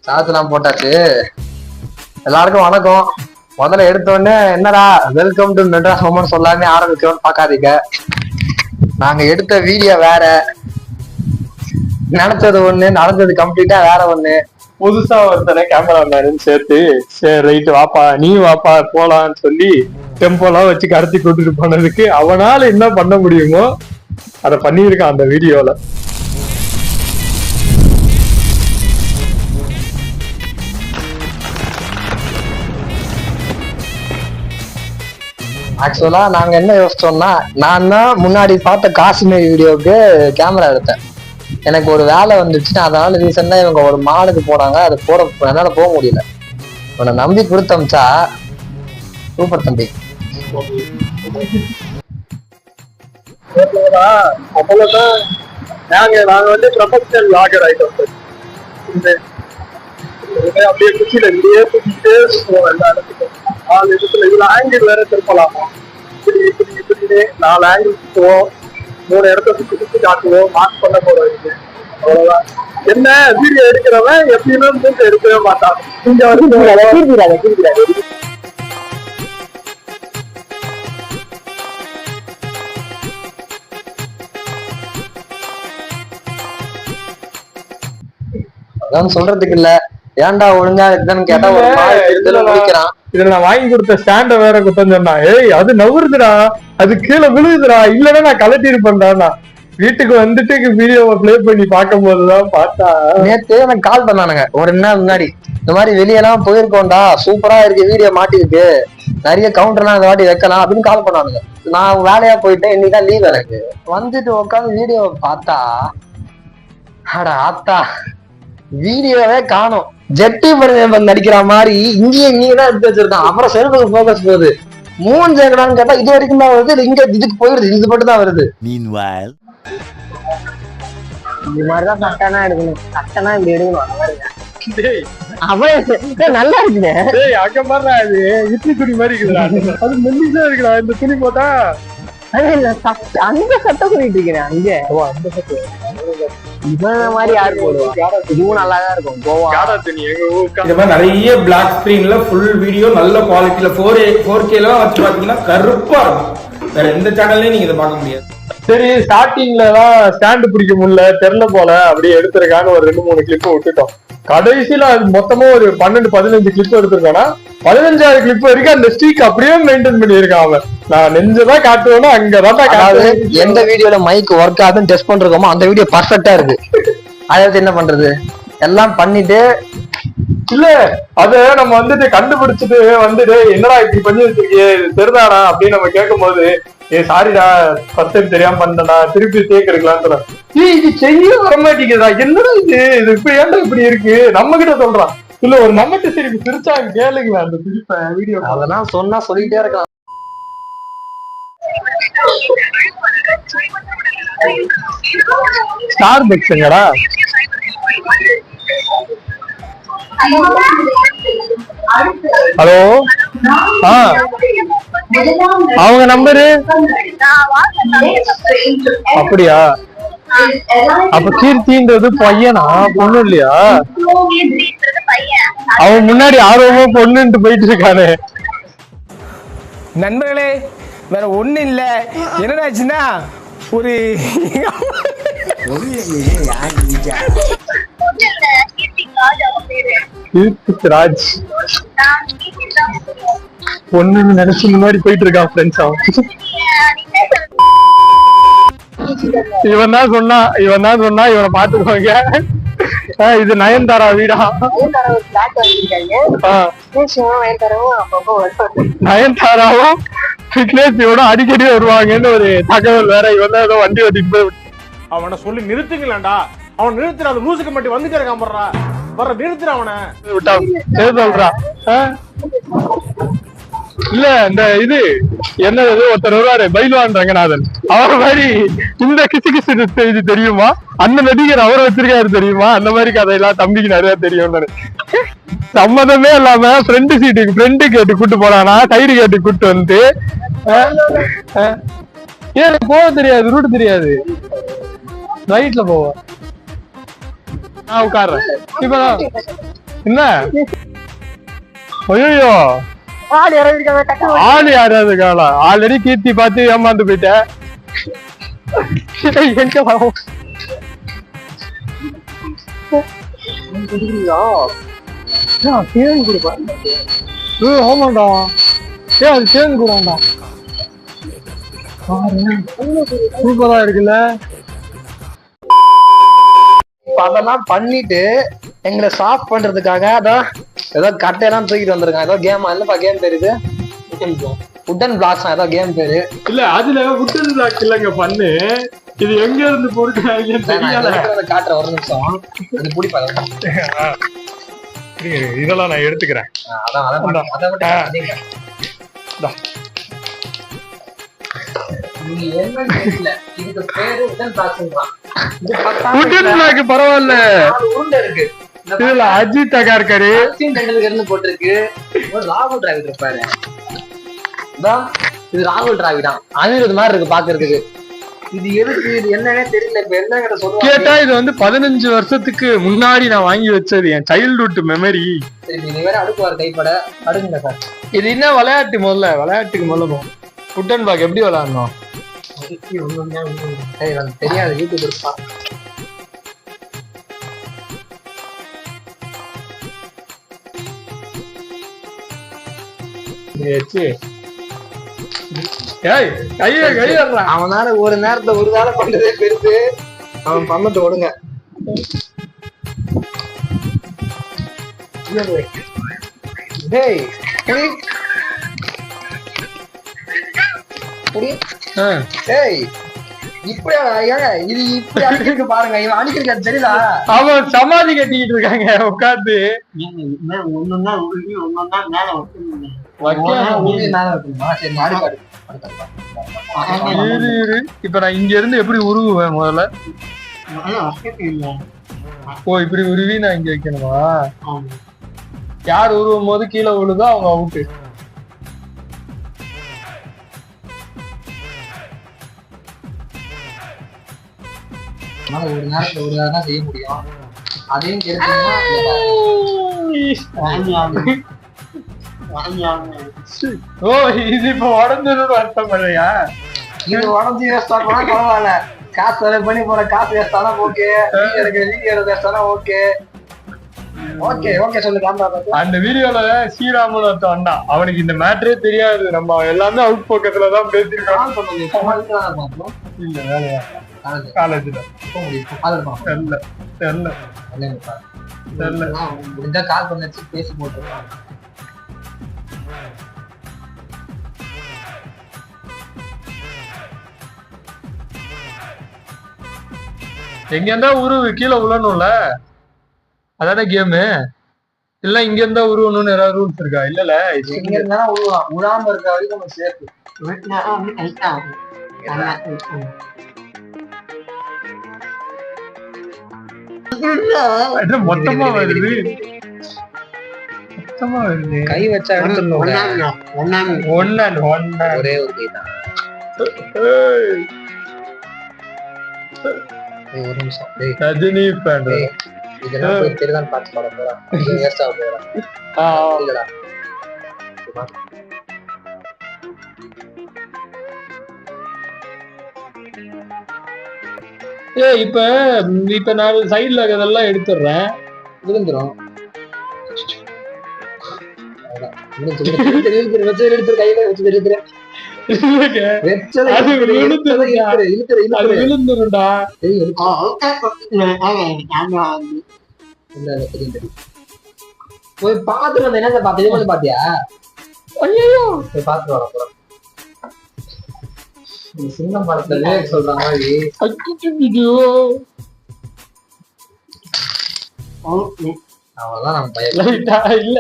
சாத்துலாம் போட்டாச்சு. எல்லாருக்கும் வணக்கம். முதல்ல எடுத்த உடனே என்னடா வெல்கம் டு மெட்ராஸ் ஹோம்னு சொல்லாமே ஆரம்பிச்சோம்னு பாக்காதீங்க. நாங்க எடுத்த வீடியோ வேற, நினைச்சது ஒண்ணு, நடந்தது கம்ப்ளீட்டா வேற ஒண்ணு. புதுசா ஒருத்தனை கேமராமேன் சேர்த்து சரி ரைட்டு வாப்பா நீ வாப்பா போலான்னு சொல்லி டெம்போலாம் வச்சு கடத்தி கூட்டிட்டு போனதுக்கு அவனால என்ன பண்ண முடியுமோ அதை பண்ணியிருக்கான் அந்த வீடியோல. ஆக்சுவலா நாங்க என்ன யோசிச்சோம்னா, நான் தான் முன்னாடி பார்த்த காஷ்மீர் வீடியோவுக்கு கேமரா எடுத்தேன். எனக்கு ஒரு வேலை வந்துச்சு, அதனால ரீசெண்டா இவங்க ஒரு மாலுக்கு போனாங்க. அது என்னால போக முடியல. உன்னை நம்பி கொடுத்தமிச்சா சூப்பர் தம்பி. அவ்வளவுதான். நாங்க வந்து ப்ரொஃபஷனல் வ்ளாகர் ஆயிட்டோம். அப்படியே குச்சியில இப்படியே குச்சிட்டு எல்லா இடத்துக்கும் 4 இடத்துல இதுல ஆங்கிள் வேற திருப்பலாமா, இப்படி இப்படி இப்படின்னு 4 ஆங்கிள் சுற்றுவோம், 3 இடத்த சுத்தி காட்டுவோம், மார்க் பண்ண போறோம். இது அவ்வளவுதான். என்ன வீடியோ எடுக்கிறவன் எப்பயுமே மூட்டை எடுக்கவே மாட்டான். இங்க வந்து அதான் சொல்றதுக்கு இல்ல. ஏன்டா ஒழுங்கா இருக்குன்னு கேட்டா ஒரு முடிக்கிறான். இதுல நான் வாங்கி கொடுத்த ஸ்டாண்ட வேற குத்தம் சொன்னா, ஏய் அது நவுறுதுடா, அது கீழே விழுகுதுடா, இல்லன்னா நான் கலட்டி இருப்பேன்டா. வீட்டுக்கு வந்துட்டு வீடியோவை பிளே பண்ணி பார்க்கும் போதுதான் பார்த்தா, நேத்து எனக்கு கால் பண்ணானுங்க ஒரு 2 நாள் முன்னாடி. இந்த மாதிரி வெளியெல்லாம் போயிருக்கோம்டா, சூப்பரா இருக்கு, வீடியோ மாட்டிருக்கு, நிறைய கவுண்டர்லாம் இந்த வாட்டி வைக்கலாம் அப்படின்னு கால் பண்ணானுங்க. நான் வேலையா போயிட்டேன், இன்னைக்குதான் லீவ். எனக்கு வந்துட்டு உட்காந்து வீடியோவை பார்த்தா, அட ஆத்தா, வீடியோவே காணும். ஜெட்டி பண்ணி நடிக்கிற மாதிரி இங்கேயும் தான் எடுத்து வச்சிருக்கான். அப்புறம் செல்ஃபுக்கு போக்கஸ் போகுது. 3 ஜெகடான்னு கேட்டா இது வரைக்கும் தான் வருது, இங்க இதுக்கு போயிடுது, இது மட்டும் தான் வருது. இந்த மாதிரிதான் சட்டனா எடுக்கணும், சட்டனா இப்படி எடுக்கணும். அவன் நல்லா இருக்குங்க. அங்க பாரு, அது இட்லி துணி மாதிரி இருக்குதுடா, அது மெல்லிசா இருக்குடா. இந்த துணி போட்டா அது இல்ல, அந்த சட்டம் சொல்லிட்டு இருக்கிறேன். அங்க அந்த சட்டம் இவன் மாதிரி யாரு போடுவா? இதுவும் நல்லாதான் இருக்கும். இந்த மாதிரி நிறைய பிளாக் ஸ்கிரீன்ல ஃபுல் வீடியோ நல்ல குவாலிட்டியில 4K வச்சு பாத்தீங்கன்னா கருப்பா இருக்கும். வேற எந்த சேனல்லையும் நீங்க இதை பார்க்க முடியாது. சரி, ஸ்டார்டிங்ல எல்லாம் ஸ்டாண்டு பிடிக்க முடியல தெரியல போல அப்படியே எடுத்திருக்கான்னு ஒரு 2-3 கிளிப் விட்டுட்டோம். கடைசியில அது மொத்தமா ஒரு 12-15 கிளிப் எடுத்திருக்கானா, 15ஆவது கிளிப் வரைக்கும் அந்த ஸ்டீக் அப்படியே மெயின்டைன் பண்ணியிருக்கான் அவன். நான் நெஞ்சதான் காட்டுவேன்னா அங்கதான். எந்த வீடியோல மைக் ஒர்க் ஆகுதுன்னு டெஸ்ட் பண்றோமோ அந்த வீடியோ பர்ஃபெக்டா இருக்கு. அதாவது என்ன பண்றது, எல்லாம் பண்ணிட்டு இல்ல அத நம்ம வந்துட்டு கண்டுபிடிச்சிட்டு வந்துட்டு என்னடா இப்படி பண்ணி வச்சிருக்கே, இது தெரிதாடா அப்படின்னு நம்ம கேட்கும் போது, சாரிடா ஃபர்ஸ்ட் தெரியாம பண்ணடா, திருப்பி கேட்கலான். இது செய்ய வரமாட்டேங்குதா, என்னடா இது இப்படி ஏன்டா இப்படி இருக்கு நம்ம கிட்ட சொல்றான். இல்ல ஒரு நம்மகிட்ட திருப்பி சிரிச்சாங்க கேளுங்களா அந்த திருப்ப வீடியோ. அதெல்லாம் சொன்னா சொல்லிட்டே இருக்கலாம். ஸ்டார் பக்ஸ்ங்கடா. ஹலோ, அவங்க நம்பரு அப்படியா? அப்ப கீர்த்தின்றது பையனா பொண்ணு இல்லையா? அவன் முன்னாடி ஆர்வமா பொண்ணுன்ட்டு போயிட்டு இருக்கானே. நண்பர்களே, வேற ஒண்ணு இல்ல, என்னடாச்சுன்னா ஒரு ராஜ் பொண்ணுன்னு நினைச்சு முன்னாடி போயிட்டு இருக்கான் ஃப்ரெண்ட்ஸ். இவன் தான் சொன்னா இவனை பாத்துக்கோங்க. இது நயன்தாரா வீடா? நயன்தாராவும் விக்னேஷோட அடிக்கடி வருவாங்கன்னு ஒரு தகவல் வேற. இவன் தான் ஏதோ வண்டி ஓட்டிட்டு போய் அவனை சொல்லி நிறுத்துங்களாண்டா, அவன் நிறுத்துற, அது லூசுக்கு மட்டும் வந்துட்டே இருக்கான். வர்ற நிறுத்துற அவனை சொல்றான். இல்ல இந்த இது என்னது, ஒருத்தர் வருவாரு பைல்வான் ரங்கநாதன், அவர் மாதிரி இந்த கிசு கிசு இது தெரியுமா, அந்த நடிகர் அவரை வச்சிருக்காரு தெரியுமா, அந்த மாதிரி கதையெல்லாம் தம்பிக்கு நிறைய தெரியும். சம்மதமே இல்லாம ஃப்ரெண்டு கேட்டு கூட்டு போனானா, சைடு கேட்டு கூட்டு வந்து ஏன் போக தெரியாது, ரூட் தெரியாது. ரைட்ல போவோம். நான் உட்கார்றேன். இப்பதான் என்ன ஐயோ ஆள் இறங்கிருக்காங்க. ஆளு யாராவது காலா ஆல்ரெடி கீர்த்தி பார்த்து ஏமாந்து போயிட்டேன். எங்க வரோம் தேன் கொடுப்பேன். ஆமாண்டா அது தேன் கொடுவாண்டா. சூப்பரா இருக்குல்ல. அதெல்லாம் பண்ணிட்டு எங்களை சாஃப்ட் பண்றதுக்காக அதான் ஏதோ கட்டையெல்லாம் தூக்கிட்டு வந்திருக்கான். ஏதோ கேம் இல்லப்பா, கேம் தெரியுது உட்டன் பிளாக்ஸ், ஏதோ கேம் பேரு இல்ல அதுல உட்டன் பிளாக் இல்லங்க பண்ணு. இது எங்க இருந்து பொறுக்கிறாங்க தெரியல. காட்டுற ஒரு நிமிஷம் அது பிடிப்பாங்க. இதெல்லாம் நான் எடுத்துக்கிறேன். பரவாயில்ல. இதுல அஜித் அக்கா இருக்காரு, போட்டிருக்கு. ராகுல் டிராவிட் இருப்பாரு. இது ராகுல் டிராவிட் தான். அனிருத் மாதிரி இருக்கு பாக்குறதுக்கு. இது எதுக்கு, இது என்னன்னே தெரியல. இப்ப என்ன சொல்லுவாங்க கேட்டா இது வந்து 15 வருஷத்துக்கு முன்னாடி நான் வாங்கி வச்சது, என் சைல்ட்ஹுட் மெமரி. இது வேற அடுக்குவார் கைப்பட அடுக்குங்க சார். இது என்ன விளையாட்டு? விளையாட்டுக்கு முதல்ல போகும். உட்டன் பிளாக் எப்படி விளையாடணும் தெரியாது. யூடியூப் இருப்பா. அவனால ஒரு நேரத்துல ஒரு வேலை பண்றதே பெருசு. அவன் பண்ணட்டு ஓடுங்க. இது இப்படி அடிக்கிறது பாருங்க. இவன் அடிக்கிறது தெரியல. அவன் சமாதி கட்டிக்கிட்டு இருக்காங்க உட்காந்து. இப்ப நான் இங்க இருந்து எப்படி உருவுவேன் முதல்ல? ஓ இப்படி உருவி நான் இங்க வைக்கணுமா? யார் உருவும் போது கீழே விழுதோ அவங்க அவுட்டு. ஒரு நேரத்துல ஒரு வேலை தான் செய்ய முடியும். அதையும் ஓ இது இப்ப உடஞ்சிடும் அர்த்தம் இல்லையா? இது உடஞ்சி வேஸ்டா போனா பரவாயில்ல. காசு செலவு பண்ணி போற காசு வேஸ்டானா ஓகே. வீடியோ வேஸ்டானா ஓகே. ஓகே ஓகே சொல்லு. அந்த வீடியோல ஸ்ரீராமன் ஒருத்தன் வந்தான். அவனுக்கு இந்த மேட்டரே தெரியாது. நம்ம எல்லாமே அவுட் பக்கத்துலதான் பேசிருக்கோம். இல்ல வேலையா காலேஜ்ல முடிஞ்சா கால் பண்ணி பேசி போட்டுருக்கான். எங்க இருந்தா உருவு கீழே உழணும்ல, அதான கேமு. இல்ல இங்க இருந்தா உருவணும்னு ஏதாவது ரூல்ஸ் இருக்கா? இல்லல இங்க இருந்தா உருவான். உழாம இருக்க வரைக்கும் நம்ம சேஃப். மொத்தமா வருது, மொத்தமா வருது. கை வச்சா எடுத்துடணும். ஒரே ஒரு கை தான். ஒரு நிமிஷம். ரஜினி பேண்ட் இதெல்லாம் தெரிதான் பாட்டு பாட போறான். வேஸ்டா போறான். இல்லடா இப்ப நான் சைட்ல இதெல்லாம் எடுத்துடுறேன். விழுந்துரும். போய் பாத்துட்டு வந்து என்ன பாத்து பாத்தியா? ஐயோ போய் பாத்துட்டு வர சிங்கம் படத்துல சொல்ற மாதிரி அவ்வளவுதான். நம்ம பையன் இல்ல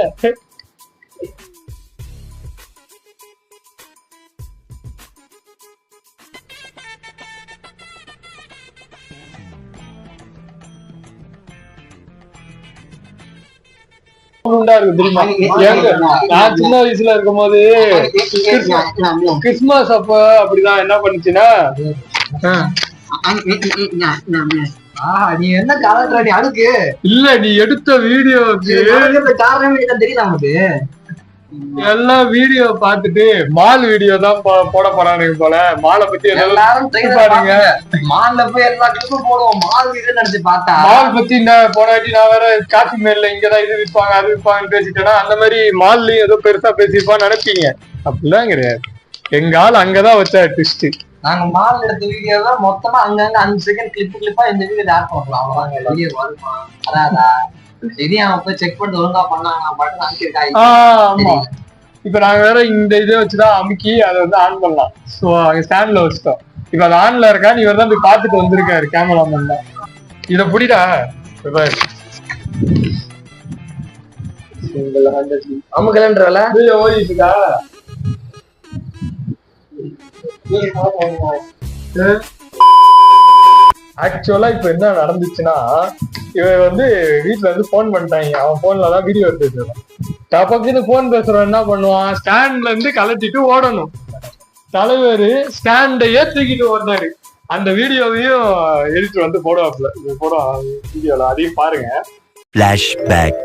தெரியுமா? நான் சின்ன வயசுல இருக்கும் போது கிறிஸ்துமஸ் அப்ப அப்படிதான் என்ன பண்ணுச்சுன்னா நீ என்ன காலத்துல நீ அடுக்கு இல்ல நீ எடுத்த வீடியோக்கு காரணமே தெரியல நமக்கு. எல்லா வீடியோ பாத்துட்டு மால் வீடியோ தான் போட போறானுங்க போல. மாலை பத்தி எல்லாரும் பாருங்க, மால்ல போய் எல்லா கிளிப்பும் போடுவோம். மால் வீடியோ நினைச்சு பார்த்தா மால் பத்தி போனாட்டி நான் வேற காசி மேல இங்கதான் இது விற்பாங்க அது விற்பாங்கன்னு பேசிட்டேன்னா அந்த மாதிரி மால்லயும் ஏதோ பெருசா பேசிருப்பான்னு நினைப்பீங்க. அப்படிலாம் கிடையாது. எங்க ஆள் அங்கதான் வச்சா ட்விஸ்ட். நாங்க மால் எடுத்த வீடியோவை மொத்தமா அங்கங்க 5 செகண்ட் கிளிப்பா இந்த வீடியோ ஆட் பண்ணலாம். அவ்வளவுதான் வீடியோ வருமா அதாதா சரி. அவன் போய் செக் பண்ணிட்டு ஒழுங்கா பண்ணாங்க பாட்டு ஆமா. இப்ப நாங்க வேற இந்த இதை வச்சுதான் அமுக்கி அதை வந்து ஆன் பண்ணலாம். சோ அங்க ஸ்டாண்ட்ல வச்சுட்டோம். இப்ப அது ஆன்ல இருக்கா நீ தான் போய் பாத்துட்டு வந்திருக்காரு கேமராமேன் தான். இத புடிடா அமுக்கலன்றல ஓடிட்டு இருக்கா. ஆக்சுவலா இப்ப என்ன நடந்துச்சுன்னா இவன் வந்து வீட்டுல இருந்து போன் பண்ணிட்டாங்க. அவன் போன்லதான் வீடியோ எடுத்துட்டு இருக்கான். டப்பக்குன்னு போன் பேசுறவன் என்ன பண்ணுவான், ஸ்டாண்ட்ல இருந்து கலட்டிட்டு ஓடணும். தலைவர் ஸ்டாண்டையே தூக்கிட்டு ஓடினாரு. அந்த வீடியோவையும் எடிட்டர் வந்து போடுவாப்ல. போடுவான் வீடியோல, அதையும் பாருங்க. Flashback.